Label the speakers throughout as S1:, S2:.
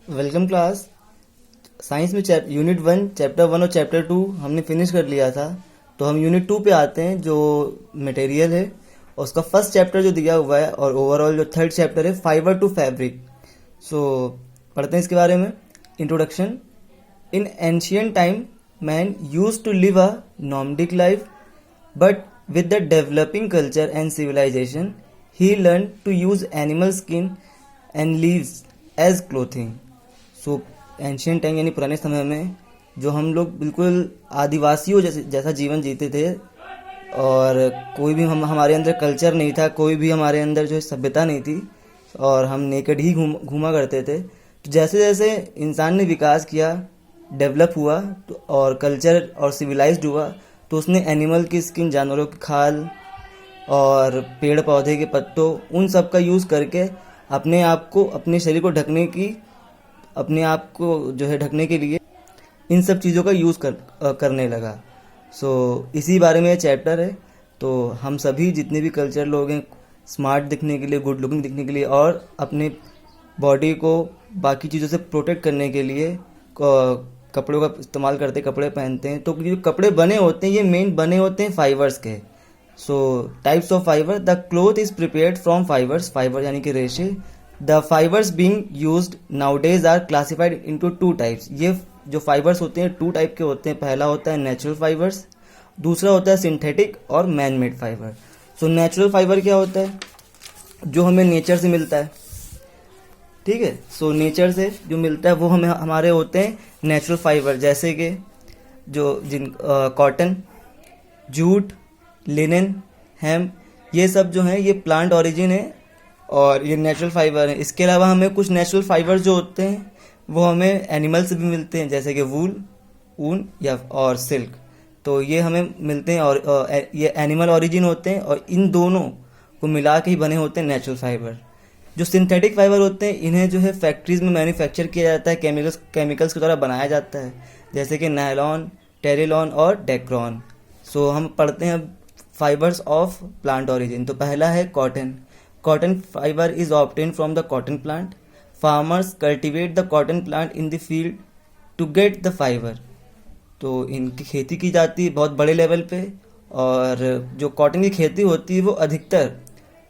S1: Welcome class. Science में unit 1 chapter 1 और chapter 2 हमने फिनिश कर लिया था। तो हम यूनिट 2 पे आते हैं जो मटेरियल है, और उसका फर्स्ट चैप्टर जो दिया हुआ है और ओवरऑल जो थर्ड चैप्टर है फाइबर टू फैब्रिक। सो पढ़ते हैं इसके बारे में। Introduction. In ancient time man use to live a nomadic life, but with the developing culture and civilization, he learned to use animal skin and leaves as clothing. So ancient time यानी पुराने समय में जो हम लोग बिल्कुल आदिवासियों जैसा जीवन जीते थे, और कोई भी हमारे अंदर कल्चर नहीं था, कोई भी हमारे अंदर जो है सभ्यता नहीं थी, और हम नेकेड ही घूमा करते थे। तो जैसे जैसे इंसान ने विकास किया, डेवलप हुआ, तो और कल्चर और सिविलाइज्ड हुआ, तो उसने एनिमल की स्किन, जानवरों की खाल और पेड़ पौधे के पत्तों, उन सब का यूज़ करके अपने आप को, अपने शरीर को ढकने की, अपने आप को जो है ढकने के लिए इन सब चीज़ों का यूज़ करने लगा। सो इसी बारे में ये चैप्टर है। तो हम सभी जितने भी कल्चर लोग हैं, स्मार्ट दिखने के लिए, गुड लुकिंग दिखने के लिए, और अपने बॉडी को बाकी चीज़ों से प्रोटेक्ट करने के लिए कपड़ों का इस्तेमाल करते, कपड़े पहनते हैं। तो ये जो कपड़े बने होते हैं, ये मेन बने होते हैं फाइबर्स के। So types of fibre. The cloth is prepared from fibres, fibre यानी कि रेशे। The fibres being used nowadays are classified into two types. ये जो फाइबर्स होते हैं टू टाइप के होते हैं। पहला होता है नेचुरल फाइबर्स, दूसरा होता है सिंथेटिक और मैन मेड फाइबर। सो नेचुरल फाइबर क्या होता है? जो हमें नेचर से मिलता है, ठीक है। सो नेचर से जो मिलता है वो हमें हमारे होते हैं नेचुरल फाइबर, जैसे कि जो कॉटन, जूट, लिनन, हेम्प, ये सब जो हैं ये प्लांट ओरिजिन है और ये नेचुरल फाइबर है। इसके अलावा हमें कुछ नेचुरल फाइबर जो होते हैं वो हमें एनिमल से भी मिलते हैं, जैसे कि वूल, ऊन या और सिल्क। तो ये हमें मिलते हैं और ये एनिमल ओरिजिन होते हैं, और इन दोनों को मिला के ही बने होते हैं नेचुरल फाइबर। जो सिंथेटिक फाइबर होते हैं, इन्हें जो है फैक्ट्रीज में मैन्युफैक्चर किया जाता है, केमिकल्स के द्वारा बनाया जाता है, जैसे कि नायलॉन, टेरिलॉन और डेक्रॉन। सो हम पढ़ते हैं फाइबर्स ऑफ प्लांट ओरिजिन। तो पहला है cotton. Cotton fibre is obtain from the cotton plant. Farmers cultivate the cotton plant in the field to get the fibre. तो इनकी खेती की जाती है बहुत बड़े लेवल पे, और जो कॉटन की खेती होती है वो अधिकतर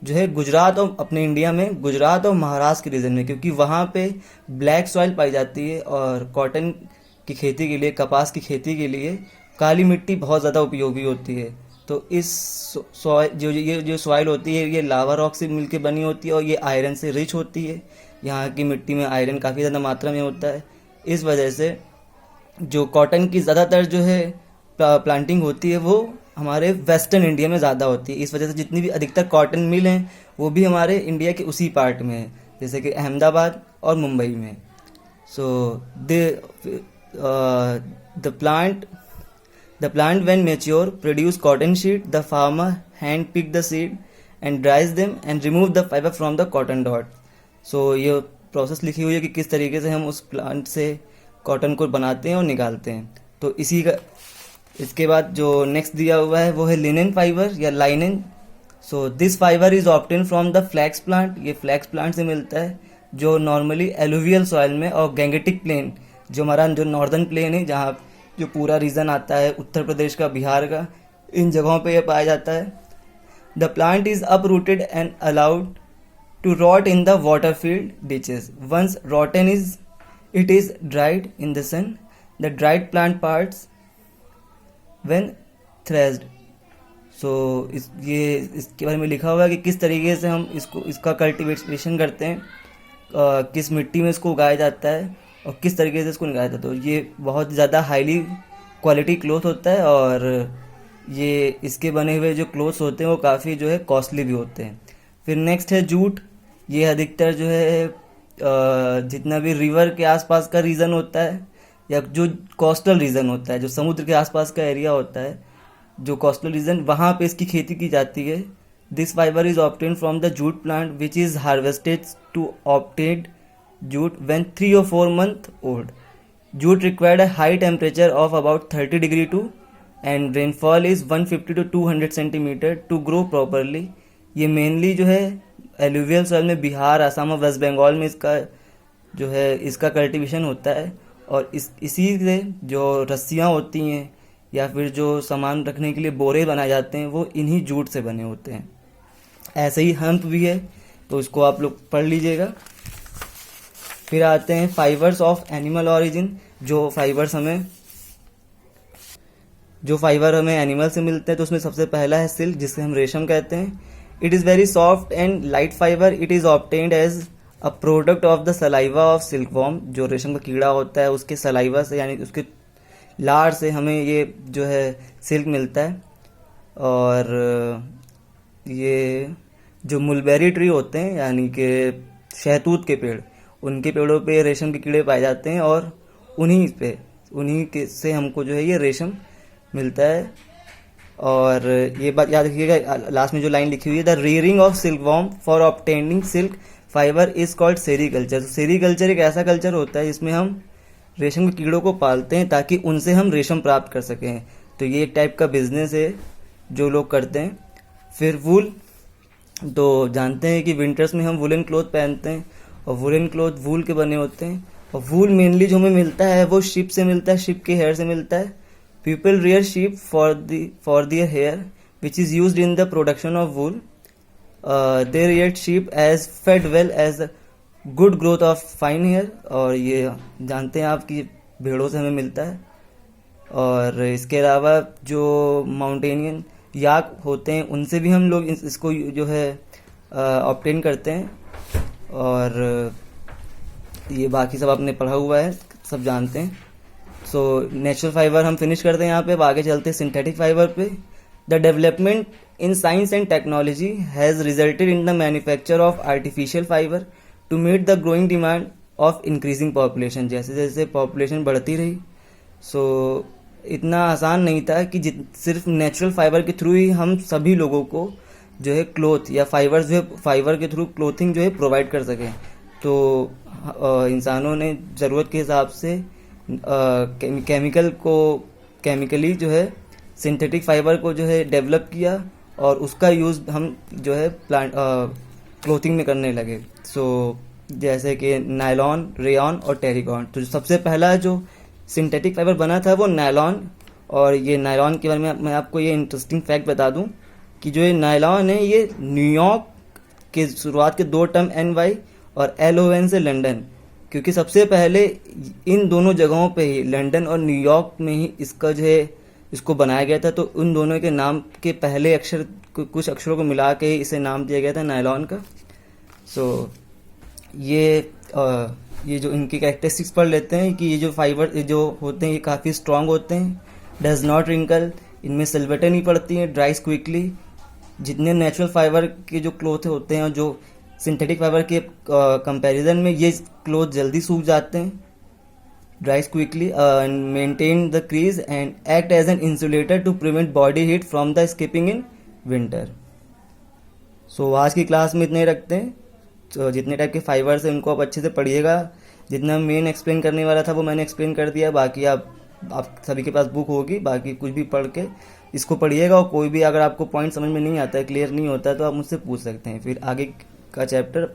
S1: जो है गुजरात, और अपने इंडिया में गुजरात और महाराष्ट्र के रीजन में, क्योंकि वहाँ पे ब्लैक सॉइल पाई जाती है, और कॉटन की खेती के लिए, कपास की खेती के लिए काली मिट्टी बहुत ज़्यादा उपयोगी होती है। तो इस सॉइल जो सॉइल होती है ये लावा रॉक से मिलके बनी होती है, और ये आयरन से रिच होती है। यहाँ की मिट्टी में आयरन काफ़ी ज़्यादा मात्रा में होता है। इस वजह से जो कॉटन की ज़्यादातर जो है प्लांटिंग होती है वो हमारे वेस्टर्न इंडिया में ज़्यादा होती है। इस वजह से जितनी भी अधिकतर कॉटन मिल हैं वो भी हमारे इंडिया के उसी पार्ट में है, जैसे कि अहमदाबाद और मुंबई में। So the plant when mature produce cotton sheet. The farmer hand pick the seed and dries them and remove the fibre from the cotton dot. So ये प्रोसेस लिखी हुई है कि किस तरीके से हम उस प्लांट से कॉटन को बनाते हैं और निकालते हैं। तो इसी का इसके बाद जो नेक्स्ट दिया हुआ है वो है लिनन फाइबर या linen. So this fibre is obtain from the flax plant. ये फ्लैक्स प्लांट से मिलता है, जो नॉर्मली एलुवियल सॉइल में और गैंगेटिक प्लेन, जो हमारा जो नॉर्दर्न प्लेन है, जहाँ जो पूरा रीजन आता है उत्तर प्रदेश का, बिहार का, इन जगहों पे ये पाया जाता है। The plant is uprooted and allowed to rot in the water filled ditches. Once rotten it is dried in the sun. The dried plant parts when threshed. So इसके बारे में लिखा हुआ है कि किस तरीके से हम इसका कल्टीवेशन करते हैं, किस मिट्टी में इसको उगाया जाता है और किस तरीके से इसको निकाला जाता है। तो ये बहुत ज़्यादा हाईली क्वालिटी क्लोथ होता है, और ये इसके बने हुए जो क्लोथ्स होते हैं वो काफ़ी जो है कॉस्टली भी होते हैं। फिर नेक्स्ट है जूट। ये अधिकतर जो है जितना भी रिवर के आसपास का रीजन होता है, या जो कोस्टल रीजन होता है, जो समुद्र के आसपास का एरिया होता है, जो कोस्टल रीजन, वहाँ पे इसकी खेती की जाती है। This fibre is obtain from the jute plant which is harvested to obtain jute when 3 or 4 months old. Jute required a high temperature of about 30 degree to and rainfall is 150 to 200 centimeter to grow properly. ये mainly जो है alluvial soil में बिहार, असम और waste Bengal में इसका जो है इसका कल्टीवेशन होता है, और इसी से जो रस्सियाँ होती हैं या फिर जो सामान रखने के लिए बोरे बनाए जाते हैं वो इन्हीं जूट से बने होते हैं। ऐसे ही हम्प भी है, तो इसको आप लोग पढ़ लीजिएगा। फिर आते हैं फाइबर्स ऑफ एनिमल ऑरिजिन। जो फाइबर हमें एनिमल से मिलते हैं, तो उसमें सबसे पहला है सिल्क, जिसे हम रेशम कहते हैं। It is very soft and light fibre. It is obtained as a product of the saliva of silkworm. जो रेशम का कीड़ा होता है उसके सलाइवा से, यानी उसके लार से हमें ये जो है सिल्क मिलता है। और ये जो मुलबेरी ट्री होते हैं, यानी कि शहतूत के पेड़, उनके पेड़ों पे रेशम के कीड़े पाए जाते हैं, और उन्हीं के से हमको जो है ये रेशम मिलता है। और ये बात याद रखिएगा, लास्ट में जो लाइन लिखी हुई है, the rearing of silkworm for obtaining silk fibre is called sericulture. Sericulture एक ऐसा कल्चर होता है जिसमें हम रेशम के कीड़ों को पालते हैं ताकि उनसे हम रेशम प्राप्त कर सकें। तो ये एक टाइप का बिजनेस है जो लोग करते हैं। फिर वूल, तो जानते हैं कि विंटर्स में हम वुलन क्लोथ पहनते हैं, और वुलन क्लोथ वूल के बने होते हैं। और वूल मेनली जो हमें मिलता है वो शिप से मिलता है, शिप के हेयर से मिलता है। People rear sheep for their hair which is used in the production of wool. They rear sheep as fed well as good growth of fine hair. और ये जानते हैं आप कि भेड़ों से हमें मिलता है। और इसके अलावा जो माउंटेनियन याक होते हैं उनसे भी हम लोग इसको जो है ऑब्टेन करते हैं। और ये बाकी सब आपने पढ़ा हुआ है, सब जानते हैं। सो नेचुरल फाइबर हम फिनिश करते हैं यहाँ पे। अब आगे चलते हैं सिंथेटिक फाइबर पे। The development in science and technology has resulted in the manufacture of artificial fibre to meet the growing demand of increasing population. जैसे जैसे पॉपुलेशन बढ़ती रही, सो इतना आसान नहीं था कि सिर्फ नेचुरल फाइबर के थ्रू ही हम सभी लोगों को जो है क्लोथ या फाइबर के थ्रू क्लोथिंग जो है प्रोवाइड कर सकें। तो इंसानों ने ज़रूरत के हिसाब से केमिकली जो है सिंथेटिक फाइबर को जो है डेवलप किया, और उसका यूज़ हम जो है क्लोथिंग में करने लगे। सो जैसे कि नायलॉन, रेयॉन और टेरिकॉन। तो सबसे पहला जो सिंथेटिक फाइबर बना था वो नायलॉन। और ये नायलॉन के बारे में मैं आपको ये इंटरेस्टिंग फैक्ट बता दूं कि जो ये नायलॉन है ये न्यूयॉर्क के शुरुआत के 2 टर्म NY और LON से लंदन, क्योंकि सबसे पहले इन दोनों जगहों पे ही, लंदन और न्यूयॉर्क में ही इसका जो है इसको बनाया गया था। तो उन दोनों के नाम के पहले अक्षर कुछ अक्षरों को मिला के ही इसे नाम दिया गया था नायलॉन का। सो ये जो इनकी कैरेक्टरिस्टिक्स पढ़ लेते हैं कि ये जो फाइबर जो होते हैं ये काफ़ी स्ट्रांग होते हैं, डज नॉट रिंकल, इनमें सिलवटें नहीं पड़ती हैं, ड्राइज क्विकली। जितने नेचुरल फाइबर के जो क्लोथ होते हैं और जो सिंथेटिक फाइबर के कंपैरिजन में ये क्लोथ जल्दी सूख जाते हैं, dries quickly, maintain the crease and act as an insulator to prevent body heat from the skipping in winter. So आज की क्लास में इतने ही रखते हैं। तो जितने टाइप के फाइबर्स हैं उनको आप अच्छे से पढ़िएगा। जितना मेन एक्सप्लेन करने वाला था वो मैंने एक्सप्लेन कर दिया। बाकी आप सभी के पास बुक होगी, बाकी कुछ भी पढ़ के इसको पढ़िएगा। और कोई भी अगर आपको पॉइंट समझ में नहीं आता है, क्लियर नहीं होता है, तो आप मुझसे पूछ सकते हैं। फिर आगे का चैप्टर